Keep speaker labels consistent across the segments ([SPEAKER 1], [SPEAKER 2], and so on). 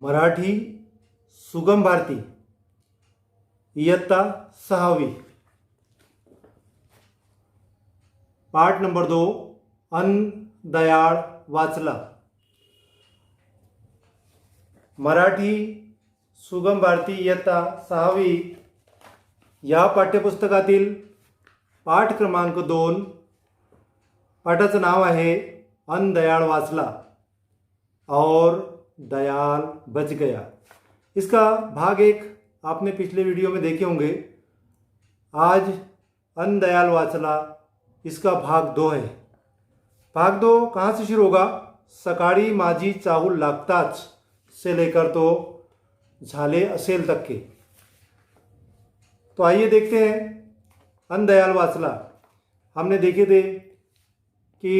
[SPEAKER 1] मराठी सुगम भारती इयत्ता 6वी। पाठ नंबर 2 अन्न दयाळ वाचला। मराठी सुगम भारती इयत्ता 6वी या पाठ्यपुस्तकातील पाठ क्रमांक 2 पाठाचं नाव आहे अन्न दयाळ वाचला और दयाल बच गया। इसका भाग 1 आपने पिछले वीडियो में देखे होंगे। आज अन्न दयाल वाचला इसका भाग 2 है। भाग 2 कहाँ से शुरू होगा? सकाळी माझी चाहूल लागताच से लेकर तो झाले असेल तक के। तो आइए देखते हैं अन्न दयाल वाचला। हमने देखे थे कि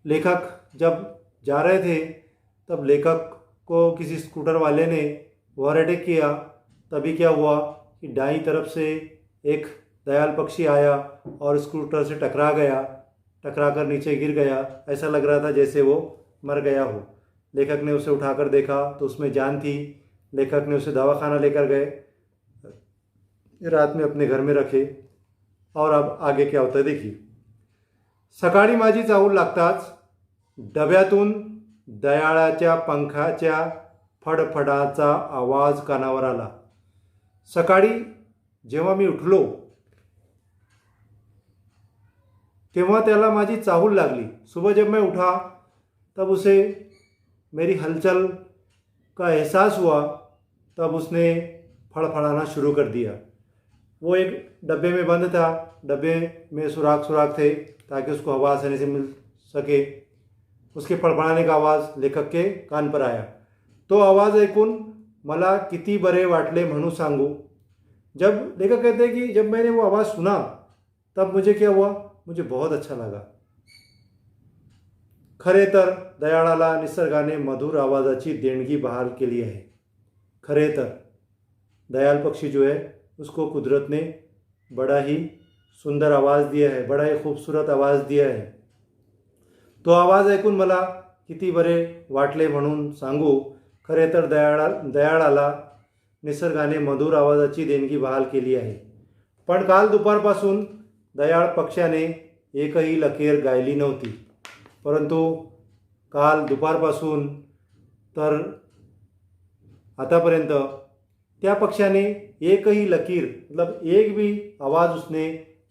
[SPEAKER 1] लेखक जब जा रहे थे तब लेखक को किसी स्कूटर वाले ने ओवरटेक किया। तभी क्या हुआ कि दाईं तरफ से एक दयाल पक्षी आया और स्कूटर से टकरा गया, टकरा कर नीचे गिर गया। ऐसा लग रहा था जैसे वो मर गया हो। लेखक ने उसे उठाकर देखा तो उसमें जान थी। लेखक ने उसे दवाखाना लेकर गए, रात में अपने घर में रखे। और अब आगे क्या होता है देखिए। सकाळी माझी चाहूल लागताच डब्यातून दयाळाच्या पंखाच्या फडफडाचा आवाज कानावर आला। सकाळी जेव्हा मी उठलो तेव्हा त्याला माझी चाहूल लागली। सुबह जब मैं उठा तब उसे मेरी हलचल का एहसास हुआ। तब उसने फड़फड़ाना शुरू कर दिया। वो एक डब्बे में बंद था। डब्बे में सुराख थे ताकि उसको हवा आसानी से मिल सके। उसके फड़फड़ाने का आवाज़ लेखक के कान पर आया। तो आवाज़ ऐकून मला किती बरे वाटले म्हणून सांगू। जब लेखक कहते हैं कि जब मैंने वो आवाज़ सुना तब मुझे क्या हुआ, मुझे बहुत अच्छा लगा। खरे तर दयाळाला निसर्गाने मधुर आवाज़ाची देणगी बहाल केली आहे। खरे तर दयाल पक्षी जो है उसको कुदरत ने बड़ा ही सुंदर आवाज़ दिया है, बड़ा ही खूबसूरत आवाज़ दिया है। तो आवाज़ ऐकून मला किती बरे वाटले म्हणून सांगू। खरे तर दयाळाला निसर्गाने मधुर आवाजाची देणगी बहाल केली आहे। पण काल दुपारपासून दयाळ पक्ष्याने एकही लकीर गायली नव्हती। परंतु काल दुपारपासून तर आतापर्यंत त्या पक्ष्याने एकही लकीर मतलब एक भी आवाज़ उसने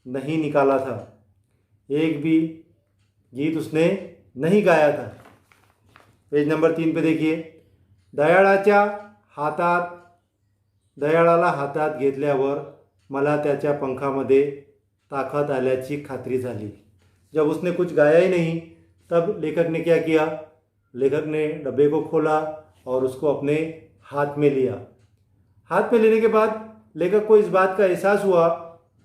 [SPEAKER 1] नहीं निकाला था, एक भी गीत उसने नहीं गाया था। पेज नंबर 3 पे देखिए। दयाळाला हातात घेतल्यावर मला त्याच्या पंखामध्ये ताकत आल्याची खात्री झाली। जब उसने कुछ गाया ही नहीं तब लेखक ने क्या किया, लेखक ने डब्बे को खोला और उसको अपने हाथ में लिया। हाथ में लेने के बाद लेखक को इस बात का एहसास हुआ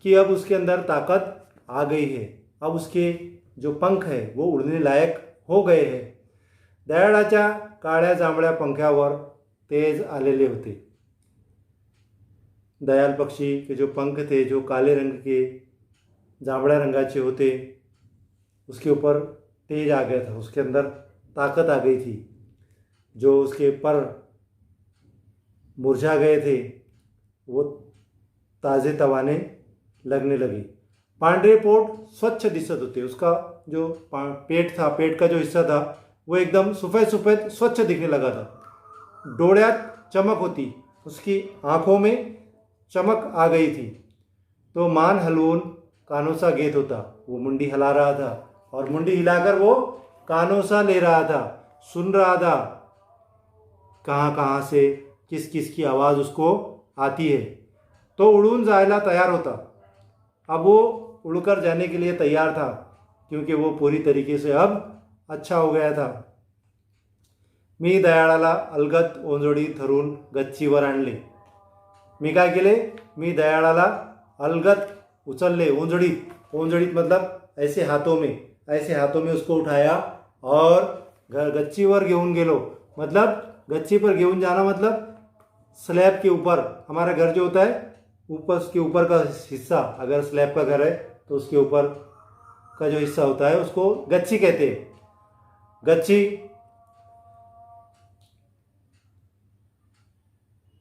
[SPEAKER 1] कि अब उसके अंदर ताकत आ गई है। अब उसके जो पंख है वो उड़ने लायक हो गए हैं। दयाळाच्या काळ्या जांभळ्या पंख्यावर तेज आलेले होते। दयाल पक्षी के जो पंख थे, जो काले रंग के जांभळ्या रंगाचे होते, उसके ऊपर तेज आ गया था, उसके अंदर ताकत आ गई थी। जो उसके पर मुरझा गए थे वो ताज़े तवाने लगने लगे। पांढरे पोट स्वच्छ दिसत होते। उसका जो पेट था, पेट का जो हिस्सा था वो एकदम सफ़ेद सफ़ेद स्वच्छ दिखने लगा था। डोळ्यात चमक होती, उसकी आँखों में चमक आ गई थी। तो मान हलवून कानोसा घेत होता। वो मुंडी हिला रहा था और मुंडी हिलाकर वो कानोसा ले रहा था, सुन रहा था कहाँ कहाँ से किस किस की आवाज़ उसको आती है। तो उड़ून जायला तैयार होता। अब वो उड़कर जाने के लिए तैयार था क्योंकि वो पूरी तरीके से अब अच्छा हो गया था। मी दयाळाला अलगद ओंजळीत धरून गच्चीवर आणले। मी काय केले, मी दयाळाला अलगद उचलले, ओंजळीत मतलब ऐसे हाथों में उसको उठाया और गच्चीवर घेऊन गेलो। मतलब गच्ची पर घेऊन जाना मतलब स्लैब के ऊपर, हमारा घर जो होता है ऊपर, उसके ऊपर का हिस्सा, अगर स्लैब का घर है तो उसके ऊपर का जो हिस्सा होता है उसको गच्ची कहते हैं। गच्ची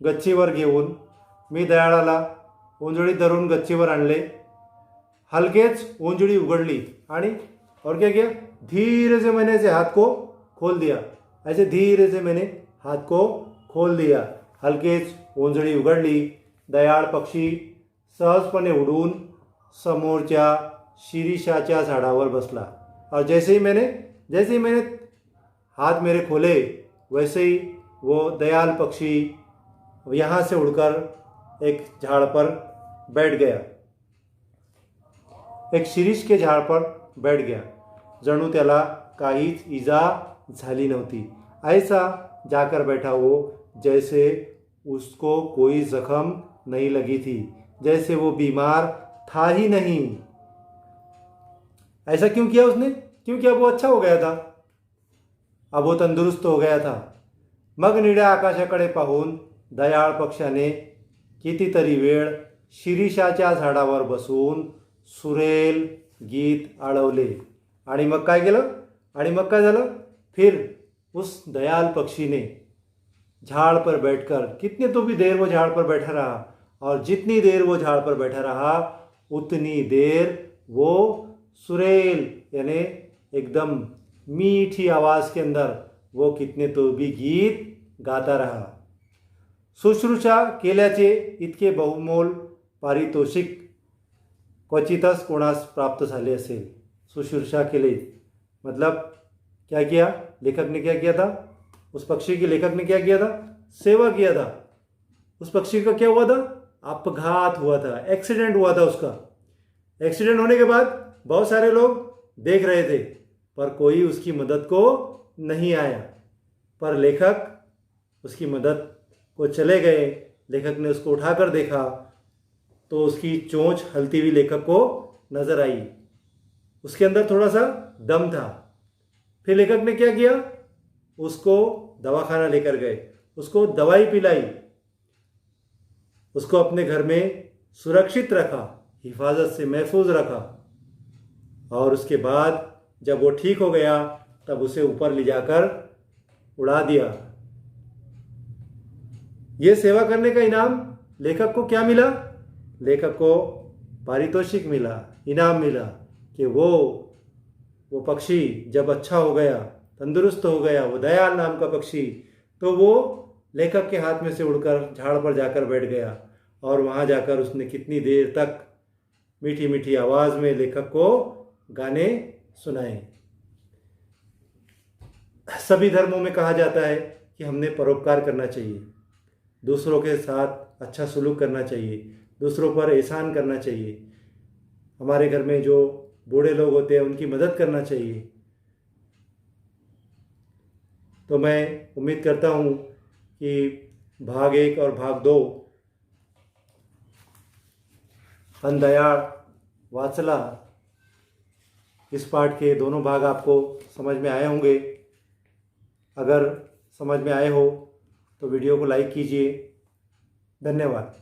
[SPEAKER 1] गच्चीवर घेऊन मी दयाळाला ओंजळीत धरून गच्चीवर आणले. हलकेच ओंजळी उघडली आणि और क्या किया, धीरे से मैंने ऐसे हाथ को खोल दिया. ऐसे धीरे से मैंने हाथ को खोल दिया. हलकेच ओंजळी उघडली. दयाळ पक्षी सहजपणे उडून समोरच्या शिरीषाच्या झाडावर बसला. और जैसे ही मैंने हाथ मेरे खोले, वैसे ही वो दयाल पक्षी यहाँ से उड़कर एक झाड़ पर बैठ गया, एक शिरीष के झाड पर बैठ गया. जणू त्याला काहीच इजा झाली नव्हती. ऐसा जाकर बैठा वो जैसे उसको कोई जख्म नहीं लगी थी, जैसे वो बीमार था ही नहीं. ऐसा क्यों किया उसने? क्योंकि अब वो अच्छा हो गया था, अब वो तंदुरुस्त हो गया था. मग निळ्या आकाशाकडे पाहून दयाळ पक्षाने कितीतरी वेळ शिरीषाच्या झाडावर बसून सुरेल गीत आळवले. आणि मग काय केलं? आणि मग काय झालं? फिर उस दयाल पक्षी ने झाड़ पर बैठकर, कितनी तो भी देर वो झाड़ पर बैठा रहा, और जितनी देर वो झाड़ पर बैठा रहा उतनी देर वो सुरेल यानी एकदम मीठी आवाज़ के अंदर वो कितने तो भी गीत गाता रहा. शुश्रूषा केल्याचे इतके बहुमोल पारितोषिक क्वचितच कोणास प्राप्त झाले असेल. शुश्रूषा केली मतलब क्या किया? लेखक ने क्या किया था? उस पक्षी के लेखक ने क्या किया था? सेवा किया था. उस पक्षी का क्या हुआ था? अपघात हुआ था, एक्सीडेंट हुआ था उसका. एक्सीडेंट होने के बाद बहुत सारे लोग देख रहे थे, पर कोई उसकी मदद को नहीं आया. पर लेखक उसकी मदद को चले गए. लेखक ने उसको उठाकर देखा तो उसकी चोंच हलती हुई लेखक को नजर आई. उसके अंदर थोड़ा सा दम था. फिर लेखक ने क्या किया? उसको दवाखाना लेकर गए, उसको दवाई पिलाई, उसको अपने घर में सुरक्षित रखा, हिफाजत से महफूज रखा. और उसके बाद जब वो ठीक हो गया तब उसे ऊपर ले जाकर उड़ा दिया. ये सेवा करने का इनाम लेखक को क्या मिला? लेखक को पारितोषिक मिला, इनाम मिला कि वो पक्षी जब अच्छा हो गया, तंदुरुस्त हो गया, वो दयाल नाम का पक्षी, तो वो लेखक के हाथ में से उड़कर झाड़ पर जाकर बैठ गया. और वहाँ जाकर उसने कितनी देर तक मीठी मीठी आवाज़ में लेखक को गाने सुनाए. सभी धर्मों में कहा जाता है कि हमने परोपकार करना चाहिए, दूसरों के साथ अच्छा सलूक करना चाहिए, दूसरों पर एहसान करना चाहिए. हमारे घर में जो बूढ़े लोग होते हैं उनकी मदद करना चाहिए. तो मैं उम्मीद करता हूँ कि भाग 1 और भाग 2 दयाळ वाचला, इस पाठ के दोनों भाग आपको समझ में आए होंगे. अगर समझ में आए हो तो वीडियो को लाइक कीजिए. धन्यवाद.